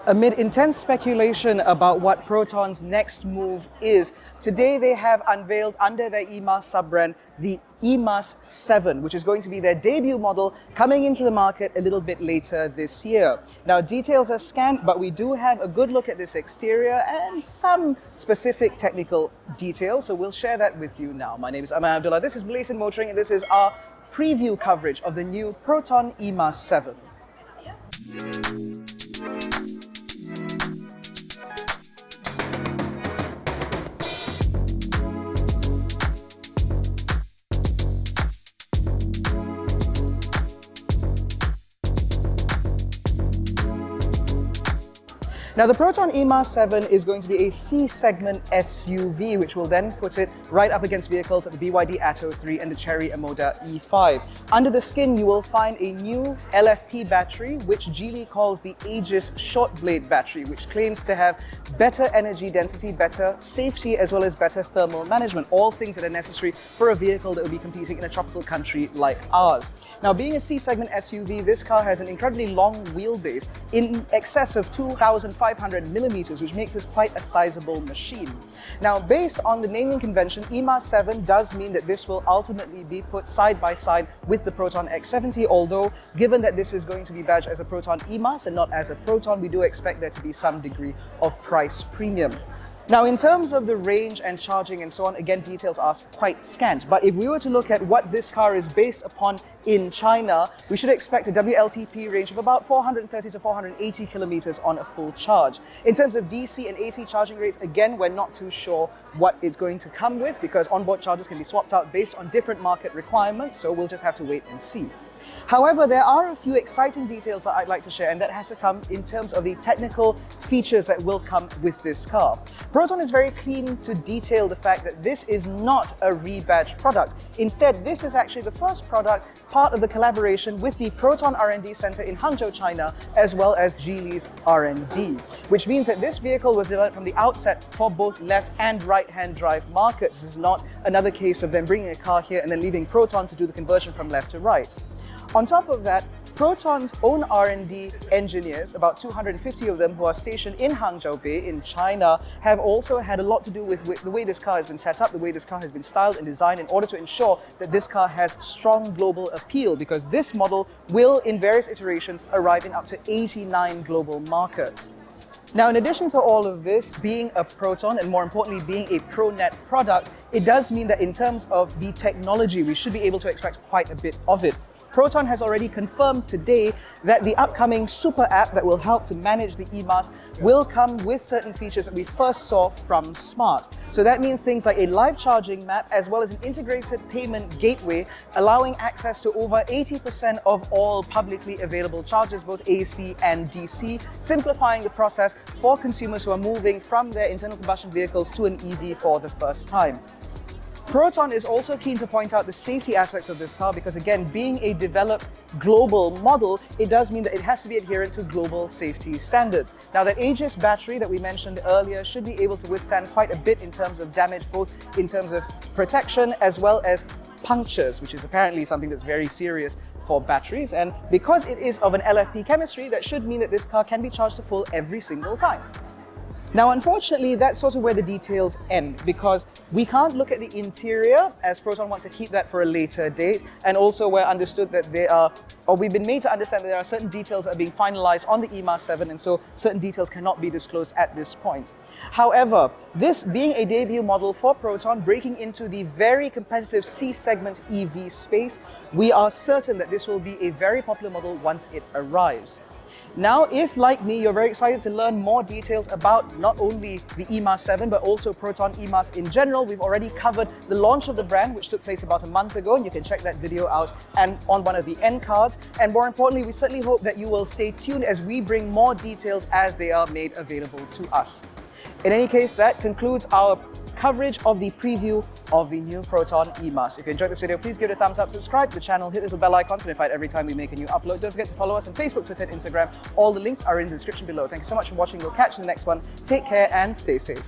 Amid intense speculation about what Proton's next move is, today they have unveiled under their eMAS sub-brand the eMAS 7, which is going to be their debut model coming into the market a little bit later this year. Now, details are scant, but we do have a good look at this exterior and some specific technical details, so we'll share that with you now. My name is ABDULLAH, this is Blazing Motoring, and this is our preview coverage of the new Proton eMAS 7. Now, the Proton eMAS 7 is going to be a C-segment SUV, which will then put it right up against vehicles like the BYD Atto 3 and the Chery Omoda E5. Under the skin, you will find a new LFP battery, which Geely calls the Aegis short blade battery, which claims to have better energy density, better safety, as well as better thermal management, all things that are necessary for a vehicle that will be competing in a tropical country like ours. Now, being a C-segment SUV, this car has an incredibly long wheelbase in excess of 2,500 millimeters, which makes this quite a sizable machine. Now, based on the naming convention, eMAS 7 does mean that this will ultimately be put side by side with the Proton X70, although given that this is going to be badged as a Proton eMAS and not as a Proton, we do expect there to be some degree of price premium. Now, in terms of the range and charging and so on, again, details are quite scant. But if we were to look at what this car is based upon in China, we should expect a WLTP range of about 430 to 480 kilometers on a full charge. In terms of DC and AC charging rates, again, we're not too sure what it's going to come with because onboard chargers can be swapped out based on different market requirements, so we'll just have to wait and see. However, there are a few exciting details that I'd like to share, and that has to come in terms of the technical features that will come with this car. Proton is very keen to detail the fact that this is not a rebadged product. Instead, this is actually the first product part of the collaboration with the Proton R&D Center in Hangzhou, China, as well as Geely's R&D, which means that this vehicle was developed from the outset for both left and right-hand drive markets. This is not another case of them bringing a car here and then leaving Proton to do the conversion from left to right. On top of that, Proton's own R&D engineers, about 250 of them who are stationed in Hangzhou Bay in China, have also had a lot to do with the way this car has been set up, the way this car has been styled and designed in order to ensure that this car has strong global appeal, because this model will, in various iterations, arrive in up to 89 global markets. Now, in addition to all of this, being a Proton and more importantly being a ProNet product, it does mean that in terms of the technology, we should be able to expect quite a bit of it. Proton has already confirmed today that the upcoming super app that will help to manage the eMAS will come with certain features that we first saw from Smart. So that means things like a live charging map as well as an integrated payment gateway, allowing access to over 80% of all publicly available chargers, both AC and DC, simplifying the process for consumers who are moving from their internal combustion vehicles to an EV for the first time. Proton is also keen to point out the safety aspects of this car because, again, being a developed global model, it does mean that it has to be adherent to global safety standards. Now, that Aegis battery that we mentioned earlier should be able to withstand quite a bit in terms of damage, both in terms of protection as well as punctures, which is apparently something that's very serious for batteries. And because it is of an LFP chemistry, that should mean that this car can be charged to full every single time. Now, unfortunately, that's sort of where the details end because we can't look at the interior as Proton wants to keep that for a later date. And also we're understood that we've been made to understand that there are certain details that are being finalized on the eMAS 7, and so certain details cannot be disclosed at this point. However, this being a debut model for Proton, breaking into the very competitive C-segment EV space, we are certain that this will be a very popular model once it arrives. Now, if like me, you're very excited to learn more details about not only the eMAS 7, but also Proton eMAS in general, we've already covered the launch of the brand, which took place about a month ago, and you can check that video out and on one of the end cards. And more importantly, we certainly hope that you will stay tuned as we bring more details as they are made available to us. In any case, that concludes our coverage of the preview of the new Proton eMAS. If you enjoyed this video, please give it a thumbs up, subscribe to the channel, hit the little bell icon to be notified every time we make a new upload. Don't forget to follow us on Facebook, Twitter, and Instagram. All the links are in the description below. Thank you so much for watching. We'll catch you in the next one. Take care and stay safe.